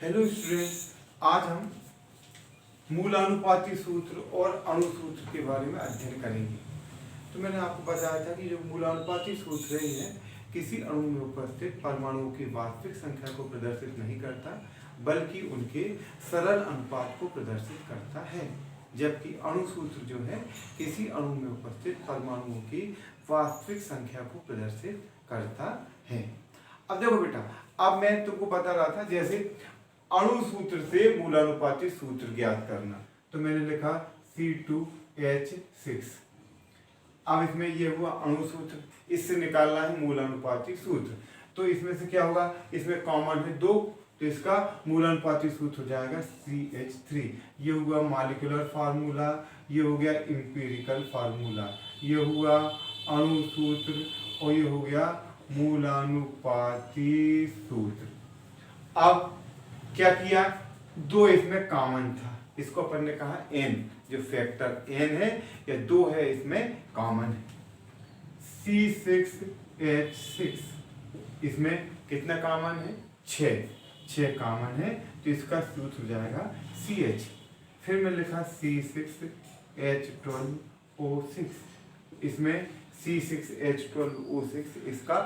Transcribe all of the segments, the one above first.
Hello students, आज हम मूलानुपाती सूत्र और अणु सूत्र के बारे में अध्ययन करेंगे। तो मैंने आपको बताया था कि जो मूलानुपाती सूत्र है किसी अणु में उपस्थित परमाणुओं की वास्तविक संख्या को प्रदर्शित नहीं करता, बल्कि उनके सरल अनुपात को प्रदर्शित करता है। जबकि अणु सूत्र जो है किसी अणु में उपस्थित परमाणुओं की वास्तविक संख्या को प्रदर्शित करता है। अब देखो बेटा, अब मैं तुमको बता रहा था जैसे अणु सूत्र से मूलानुपाती सूत्र ज्ञात करना, तो मैंने लिखा C2H6। अब इसमें ये हुआ अणु सूत्र, इससे निकालना है मूलानुपाती सूत्र। तो इसमें से क्या होगा, इसमें कॉमन है 2, तो इसका मूलानुपाती सूत्र हो जाएगा CH3। ये हुआ मॉलिक्यूलर फार्मूला, ये हो गया इंपीरिकल फार्मूला, ये हुआ अणु सूत्र और ये हो गया मूलानुपाती सूत्र। अब क्या किया, 2 इसमें कॉमन था, इसको अपन ने कहा n, जो फैक्टर n है या 2 है इसमें कॉमन है। C6H6 इसमें कितना कॉमन है, 6 कॉमन है, तो इसका सूत्र हो जाएगा CH। फिर मैं लिखा C6H12O6, इसमें C6H12O6 इसका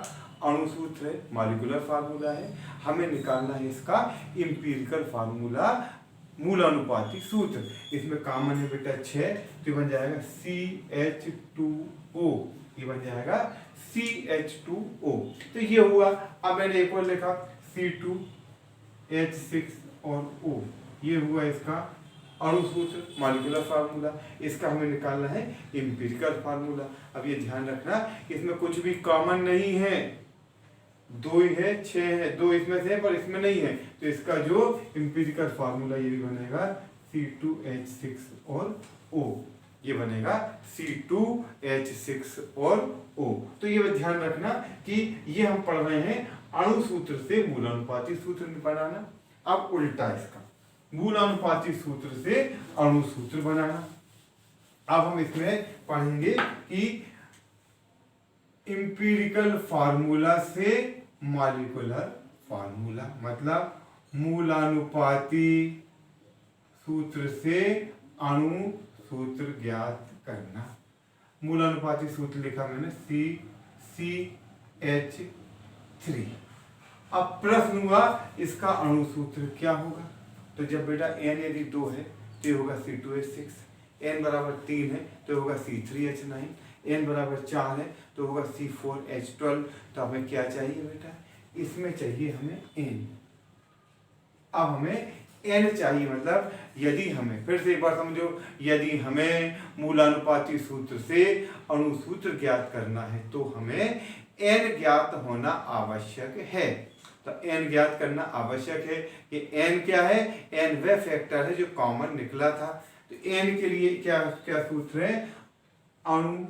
अणु सूत्र है, मॉलिक्यूलर फार्मूला है। हमें निकालना है इसका इंपीरिकल फार्मूला, मूलानुपाती सूत्र। इसमें कॉमन है बेटा 6, तो ये बन जाएगा CH2O, ये बन जाएगा CH2O। तो ये हुआ। अब मैंने एक और लिखा C2H6 और O, ये हुआ इसका अणु सूत्र, मॉलिक्यूलर फार्मूला। इसका हमें निकालना है इंपीरिकल फार्मूला। अब ये ध्यान रखना, इसमें कुछ भी कॉमन नहीं है, 2 ही है, 6 है, 2 इसमें से है पर इसमें नहीं है, तो इसका जो इंपीरिकल फार्मूला ये भी बनेगा C2H6 और O, ये बनेगा C2H6 और O। तो ये ध्यान रखना कि ये हम पढ़ रहे हैं अणु सूत्र से मूलानुपाती सूत्र बनाना। अब उल्टा इसका, मूलानुपाती सूत्र से अणु सूत्र बनाना। अब हम इसमें पढ़ेंगे कि इंपीरिकल फार्मूला से मॉलिक्यूलर फार्मूला, मतलब मूलानुपाती सूत्र से अणु सूत्र ज्ञात करना। मूलानुपाती सूत्र लिखा मैंने CH3। अब प्रश्न हुआ इसका अणु सूत्र क्या होगा। तो जब बेटा n यदि 2 है तो ये होगा C2H6, n बराबर 3 है तो होगा C3H9, n बराबर 4 है तो होगा C4H12। तो हमें क्या चाहिए बेटा, इसमें चाहिए हमें n। अब हमें n चाहिए, मतलब यदि हमें, फिर से एक बार समझो, यदि हमें मूलानुपाती सूत्र से अणु सूत्र ज्ञात करना है तो हमें n ज्ञात होना आवश्यक है। तो n ज्ञात करना आवश्यक है कि n क्या है, n वह फैक्टर है जो कॉमन निकला था। तो n के लिए क्या क्या सूत्र है, अणु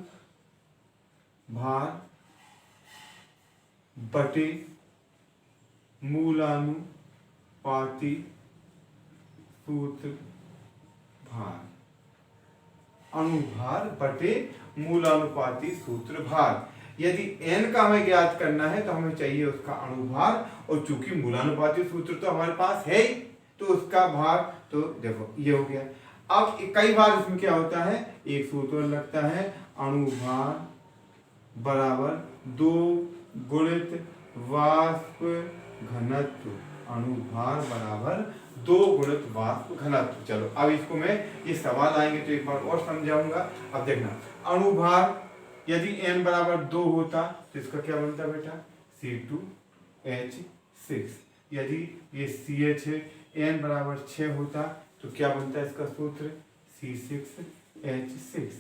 भार बटे मूलानुपाती सूत्र भार, अणुभार बटे मूलानुपाती सूत्र भार। यदि n का हमें ज्ञात करना है तो हमें चाहिए उसका अणुभार, और चूंकि मूलानुपाती सूत्र तो हमारे पास है ही, तो उसका भार, तो देखो ये हो गया। अब कई बार इसमें क्या होता है, एक सूत्र लगता है, अणुभार बराबर 2 गुणित वाष्प घनत्व, अणुभार बराबर 2 गुणित वाष्प घनत्व। चलो अब इसको मैं, ये सवाल आएंगे तो एक बार और समझाऊंगा। अब देखना, अणुभार यदि n बराबर 2 होता तो इसका क्या बनता बेटा, C2H6। यदि ये CH है, n बराबर 6 होता तो क्या बनता है इसका सूत्र, C6H6।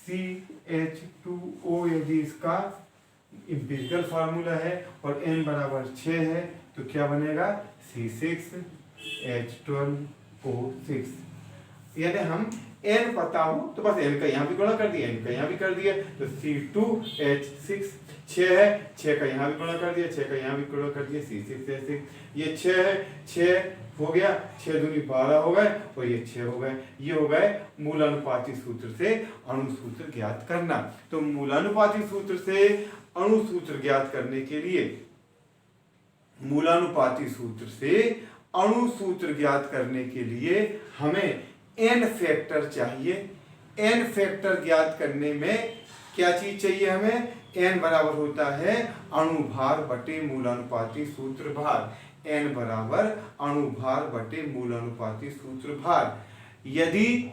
CH2O यदि इसका इंपीरिकल फार्मूला है और n बराबर 6 है तो क्या बनेगा, C6H12O6। यदि हम n पता हो तो बस n का यहाँ भी गुणा कर दिया, n का यहाँ भी कर दिया, तो C2H6। 6 है, 6 का यहाँ भी गुणा कर दिया, 6 का यहाँ भी गुणा कर दिया, C6H6। ये 6 है, 6 हो गया, 6 दूनी 12 हो गए और ये 6 हो गए। ये हो गए मूलानुपाती सूत्र से अणु सूत्र ज्ञात करना। तो मूलानुपाती सूत्र से अणु सूत्र ज्ञात करने के लिए मूलानुपाती सूत्र से अणु सूत्र ज्ञात करने के लिए हमें n फैक्टर चाहिए। n फैक्टर ज्ञात करने में क्या चीज चाहिए हमें? n बराबर होता है अणुभार बटे मूलानुपाती सूत्र भार। n बराबर अणुभार बटे मूलानुपाती सूत्र भार। यदि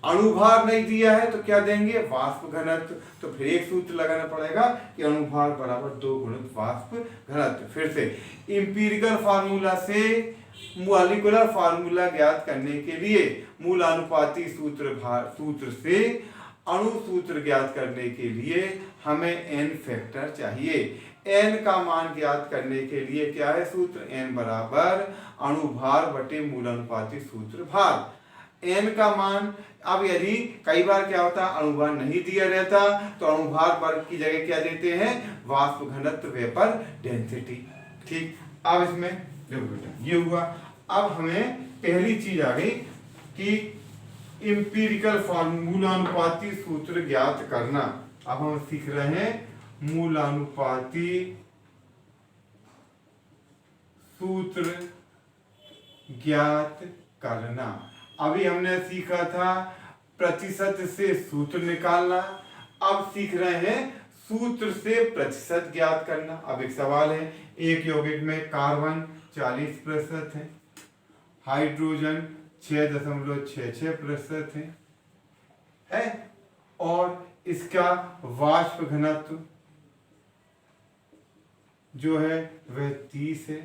अणुभार नहीं दिया है तो क्या देंगे? वाष्प घनत्व। तो फिर एक सूत्र लगाना पड़ेगा कि अणुभार बराबर 2 गुणित वाष्प घनत्व। फिर से इंपीरिकल फार्मूला से मॉलिक्यूलर फार्मूला ज्ञात करने के लिए मूलानुपाती सूत्र से अणु सूत्र ज्ञात करने के लिए हमें n फैक्टर चाहिए। n का मान ज्ञात करने के लिए क्या है सूत्र? n बराबर अणुभार बटे मूलानुपाती सूत्र भार। n का मान, अब यदि कई बार क्या होता है अणुभार नहीं दिया रहता तो अणुभार वर्ग की जगह क्या देते हैं? वाष्प घनत्व, वेपर डेंसिटी। ठीक, अब इसमें देखो बेटा ये हुआ। अब हमें पहली चीज आ गई कि इंपीरिकल मूलानुपाती सूत्र ज्ञात करना। अब हम सीख रहे हैं मूलानुपाती सूत्र ज्ञात करना। अभी हमने सीखा था प्रतिशत से सूत्र निकालना, अब सीख रहे हैं सूत्र से प्रतिशत ज्ञात करना। अब एक सवाल है, एक यौगिक में कार्बन 40% है, हाइड्रोजन 6.66% है और इसका वाष्प घनत्व जो है वह 30 है।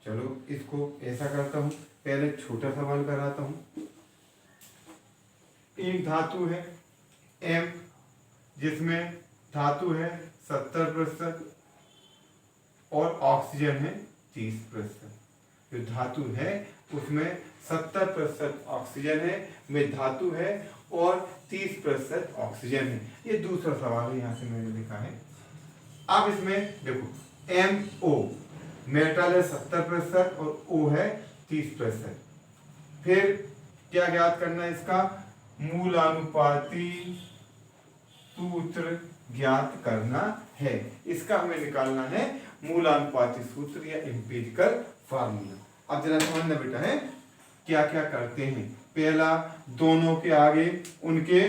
चलो इसको ऐसा करता हूं, पहले छोटा सवाल कराता हूं। एक धातु है M जिसमें धातु है 70% और ऑक्सीजन है 30%। जो धातु है उसमें 70% ऑक्सीजन है, में धातु है और 30% ऑक्सीजन है। ये दूसरा सवाल है, यहाँ से मैंने लिखा है। अब इसमें देखो MO मेटल है 70% और O है 30%। फिर क्या ज्ञात करना है? इसका मूलानुपाती सूत्र ज्ञात करना है। इसका हमें निकालना है मूलानुपाती सूत्र या एम्पिरिकल फार्मूला। अब जरा समझना बेटा है क्या क्या करते हैं। पहला, दोनों के आगे उनके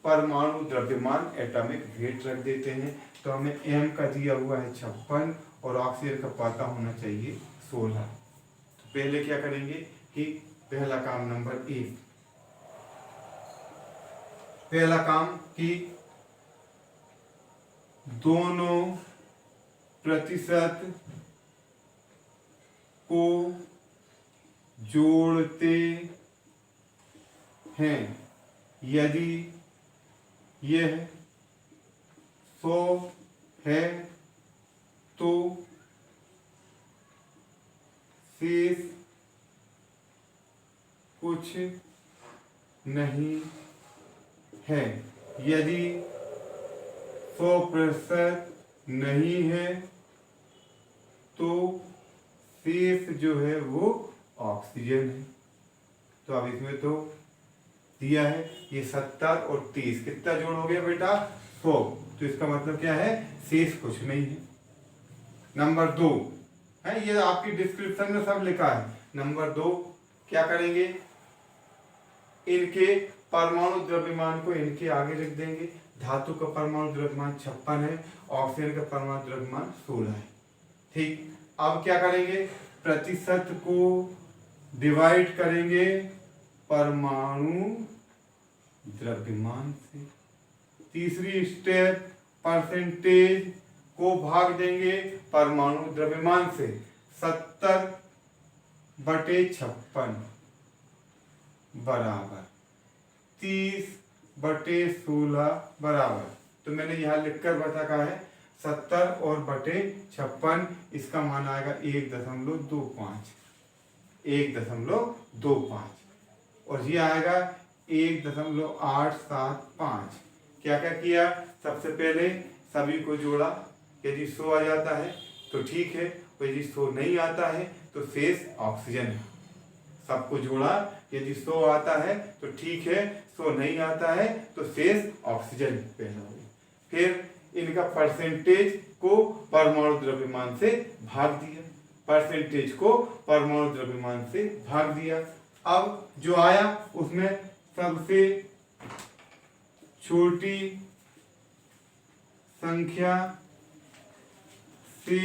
परमाणु द्रव्यमान एटॉमिक वेट रख देते हैं। तो हमें M का दिया हुआ है 56 और ऑक्सीजन का पता होना चाहिए 16। तो पहले क्या करेंगे कि पहला काम नंबर 1, पहला काम कि दोनों प्रतिशत को जोड़ते हैं। यदि यह 100 है तो शेष कुछ नहीं है। यदि 100% नहीं है तो शेष जो है वो ऑक्सीजन है। तो अब इसमें तो दिया है ये 70 और 30, कितना जोड़ हो गया बेटा? 100। तो इसका मतलब क्या है? शेष कुछ नहीं है। नंबर 2 है, ये आपकी डिस्क्रिप्शन में सब लिखा है। नंबर 2 क्या करेंगे? इनके परमाणु द्रव्यमान को इनके आगे लिख देंगे। धातु का परमाणु द्रव्यमान 56 है, ऑक्सीजन का परमाणु द्रव्यमान 16 है। ठीक, अब क्या करेंगे? प्रतिशत को डिवाइड करेंगे परमाणु द्रव्यमान से। तीसरी स्टेप, परसेंटेज को भाग देंगे परमाणु द्रव्यमान से। 70/56 बराबर 30/16 बराबर, तो मैंने यहाँ लिखकर बता है 70 और बटे 56, इसका मान आएगा 1.25 और ये आएगा 1.875। क्या क्या किया? सबसे पहले सभी को जोड़ा, यदि 100 आ जाता है तो ठीक है, और यदि 100 नहीं आता है तो शेष ऑक्सीजन है। सबको जोड़ा, यदि 100 आता है तो ठीक है, 100 नहीं आता है तो शेष ऑक्सीजन पहला हो गया। फिर इनका परसेंटेज को परमाणु द्रव्यमान से भाग दिया, परसेंटेज को परमाणु द्रव्यमान से भाग दिया। अब जो आया उसमें सबसे छोटी संख्या से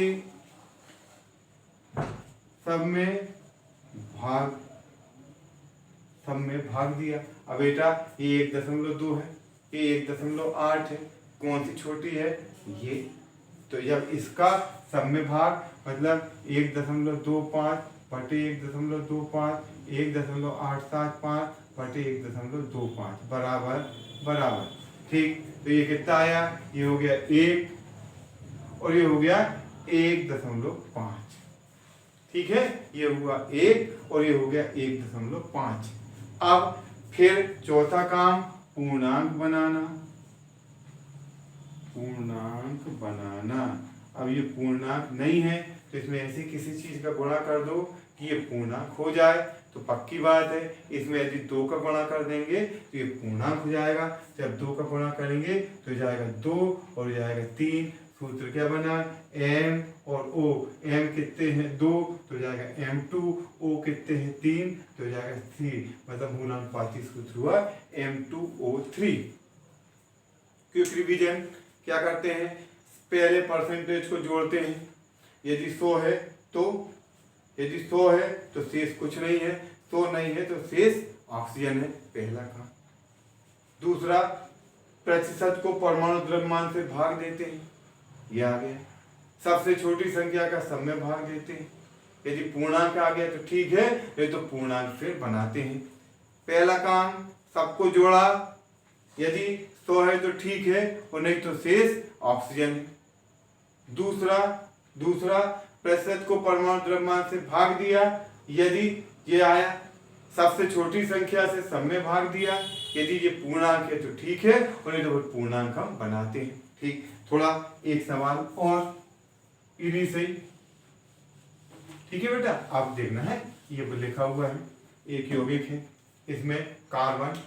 सब में भाग दिया। अब बेटा ये 1.2 है, ये 1.8 है, कौन सी छोटी है ये, तो जब इसका सब में भाग मतलब 1.25 बटे 1.25 1.875 बटे 1.25 बराबर ठीक। तो ये कितना आया, ये हो गया 1 और ये हो गया 1.5, ठीक है, ये हुआ 1 और ये हो गया 1.5। अब फिर चौथा काम पूर्णांक बनाना। अब ये पूर्णांक नहीं है तो इसमें ऐसी किसी चीज का गुणा कर दो कि ये पूर्णांक हो जाए, तो पक्की बात है इसमें यदि 2 का गुणा कर देंगे तो ये पूर्णांक हो जाएगा। जब 2 का गुणा करेंगे तो जाएगा 2 और जाएगा 3। सूत्र क्या बना, m और o, m कितने हैं 2 तो जाएगा m2, o कितने हैं 3 तो जाएगा 3, मतलब मूलानुपाती सूत्र हुआ M2O3। क्विक रिवीजन क्या करते हैं, पहले परसेंटेज को जोड़ते हैं, यदि 100 है तो शेष कुछ नहीं है, 100 नहीं है तो शेष ऑक्सीजन है, पहला काम। दूसरा प्रतिशत को परमाणु द्रव्यमान से भाग देते हैं, ये आ गया। सबसे छोटी संख्या का सब में भाग देते हैं, यदि पूर्णांक आ गया तो ठीक है, नहीं तो पूर्णांक फिर बनाते हैं। पहला काम सबको जोड़ा, यदि 100 है तो ठीक है और नहीं तो शेष ऑक्सीजन है। दूसरा प्रतिशत को परमाणु द्रव्यमान से भाग दिया, यदि ये आया सबसे छोटी संख्या से सब में भाग दिया, यदि ये पूर्णांक है तो ठीक है और नहीं तो पूर्णांक हम बनाते हैं, ठीक। थोड़ा एक सवाल और इन्हीं से ही, ठीक है बेटा, आप देखना है ये लिखा हुआ है, एक यौगिक है, इसमें कार्बन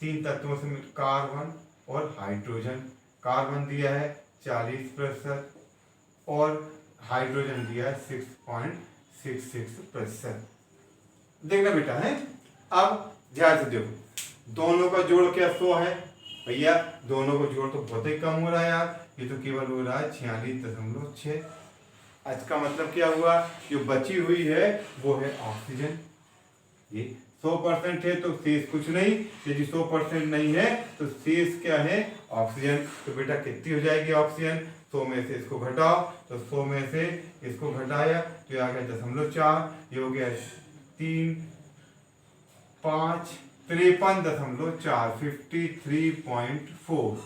3 तत्वों से कार्बन और हाइड्रोजन, कार्बन दिया है 40% और हाइड्रोजन दिया है 6.66%। देखना बेटा है। अब ध्यान से देखो, दोनों का जोड़ क्या 100 है भैया, दोनों को जोड़ तो बहुत ही कम हो रहा है यार, ये तो केवल हो रहा है 46.6। इसका मतलब क्या हुआ, जो बची हुई है वो है ऑक्सीजन। ये 100% है तो शेष कुछ नहीं, यदि 100% नहीं है तो शेष क्या है ऑक्सीजन। तो बेटा कितनी हो जाएगी ऑक्सीजन, 100 में से इसको घटाओ तो 100 में से इसको घटाया तो ये आ गया 0.4, ये हो गया 3 5 53.4 53.4,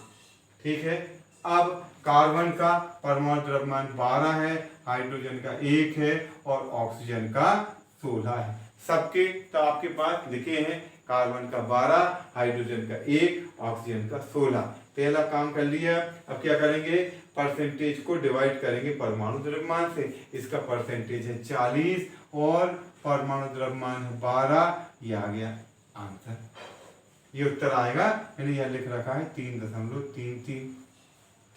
ठीक है। अब कार्बन का परमाणु द्रव्यमान 12 है, हाइड्रोजन का 1 है और ऑक्सीजन का 16 है। सबके तो आपके पास लिखे हैं, कार्बन का 12, हाइड्रोजन का 1, ऑक्सीजन का 16। पहला काम कर लिया। अब क्या करेंगे, परसेंटेज को डिवाइड करेंगे परमाणु द्रव्यमान से। इसका परसेंटेज है 40 और परमाणु द्रव्यमान है 12, ये आ गया आंसर, ये उत्तर आएगा। मैंने यह लिख रखा है 3.33,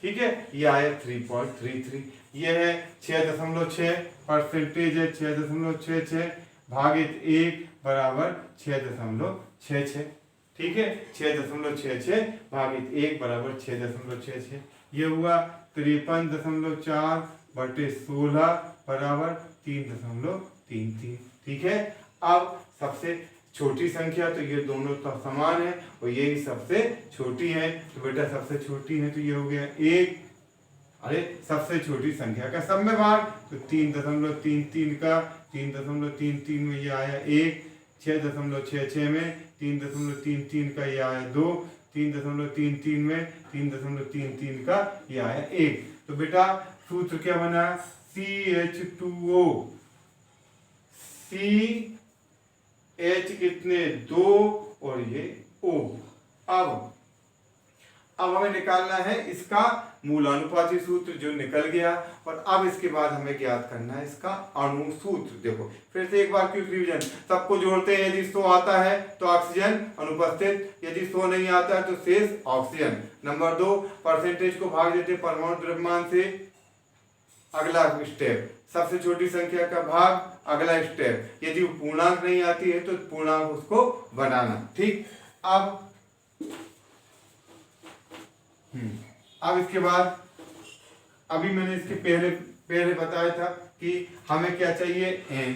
ठीक है, ये आया 3.33। ये है 6.6, परसेंटेज है 6.66 भागित 1 बराबर 6.66, ठीक है, 6.66 भागित 1 बराबर 6.66। ये हुआ 53.4 बटे 16 बराबर 3.33, ठीक है। अब सबसे छोटी संख्या, तो ये दोनों तो समान है और ये ही सबसे छोटी है, तो बेटा सबसे छोटी है तो ये हो गया 1। अरे सबसे छोटी संख्या का सब में भाग, तो 3.33 का 3.33 में ये आया 1, 6.66 में 3.33 का ये आया 2, 3.33 में 3.33 का ये आया 1। तो बेटा सूत्र क्या बना, CH2O, H कितने 2 और ये O। अब हमें निकालना है इसका मूलानुपाती सूत्र, जो निकल गया। और अब इसके बाद हमें ज्ञात करना है इसका अणु सूत्र। देखो फिर से एक बार क्विक रिवीजन, सबको जोड़ते हैं, यदि 100 आता है तो ऑक्सीजन अनुपस्थित, यदि 100 नहीं आता है तो शेष ऑक्सीजन। नंबर 2, परसेंटेज को भाग देते परमाणु द्रव्यमान से, अगला स्टेप, सबसे छोटी संख्या का भाग, अगला स्टेप, यदि वो पूर्णांक नहीं आती है तो पूर्णांक उसको बनाना। ठीक, अब इसके बाद, अभी मैंने इसके पहले बताया था कि हमें क्या चाहिए, n।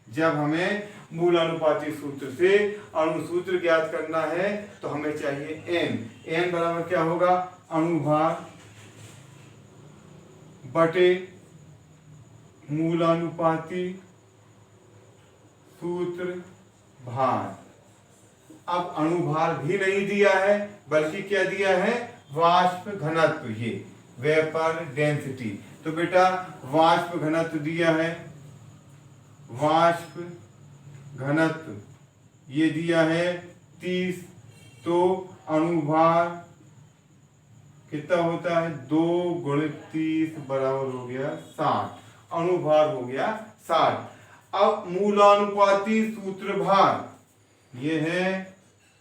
जब हमें मूल अनुपाती सूत्र से अणुसूत्र ज्ञात करना है तो हमें चाहिए n बराबर क्या होगा, अणुभार बटे मूलानुपाती सूत्र भार। अब अणुभार भी नहीं दिया है, बल्कि क्या दिया है, वाष्प घनत्व, ये वेपर डेंसिटी। तो बेटा वाष्प घनत्व दिया है, वाष्प घनत्व ये दिया है 30, तो अणुभार कितना होता है, 2 × 30 बराबर हो गया 60, अणुभार हो गया 60। अब मूलानुपाती सूत्र भार, ये है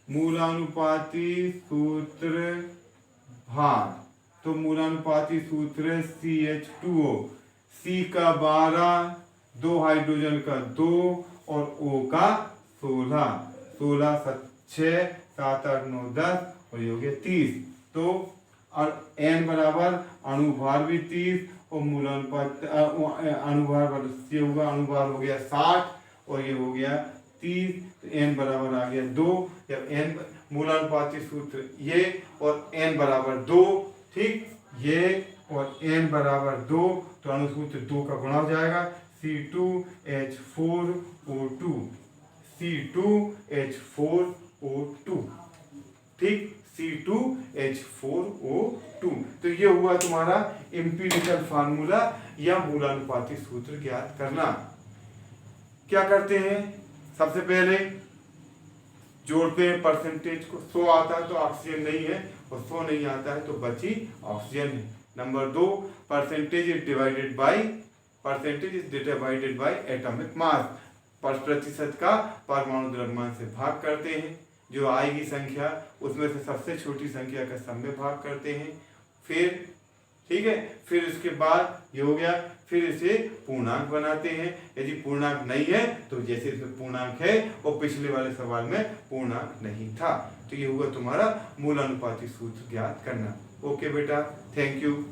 मूलानुपाती सूत्र भार। तो मूलानुपाती सूत्र CH2O, C का 12, 2 हाइड्रोजन का 2 और O का 16, 16 6 7 8 9 10 और ये हो गया 30। तो और n बराबर अणुभार भी 30 और मूलानुपात अणुभार ये होगा, अणुभार हो गया 60 और ये हो गया 30, तो n बराबर आ गया 2। जब n मूलानुपाती सूत्र ये और n बराबर 2, ठीक, ये और n बराबर 2, तो अणुसूत्र 2 का गुणा हो जाएगा, C2H4O2, C2H4O2, ठीक, C2H4O2। तो ये हुआ तुम्हारा एम्पिरिकल फार्मूला या मूलानुपाती सूत्र ज्ञात करना। क्या करते हैं, सबसे पहले जोड़ते हैं परसेंटेज को, 100 आता है तो ऑक्सीजन नहीं है और 100 नहीं आता है तो बची ऑक्सीजन है। Number 2, percentage is divided by atomic mass, प्रतिशत का परमाणु द्रव्यमान से भाग करते हैं, जो आएगी संख्या उसमें से सबसे छोटी संख्या का सम में भाग करते हैं। फिर ठीक है, फिर उसके बाद ये हो गया, फिर इसे पूर्णांक बनाते हैं। यदि पूर्णांक नहीं है तो जैसे इसमें पूर्णांक है और पिछले वाले सवाल में पूर्णांक नहीं था, तो ये हुआ तुम्हारा मूलानुपाती सूत्र ज्ञात करना। ओके बेटा, थैंक यू।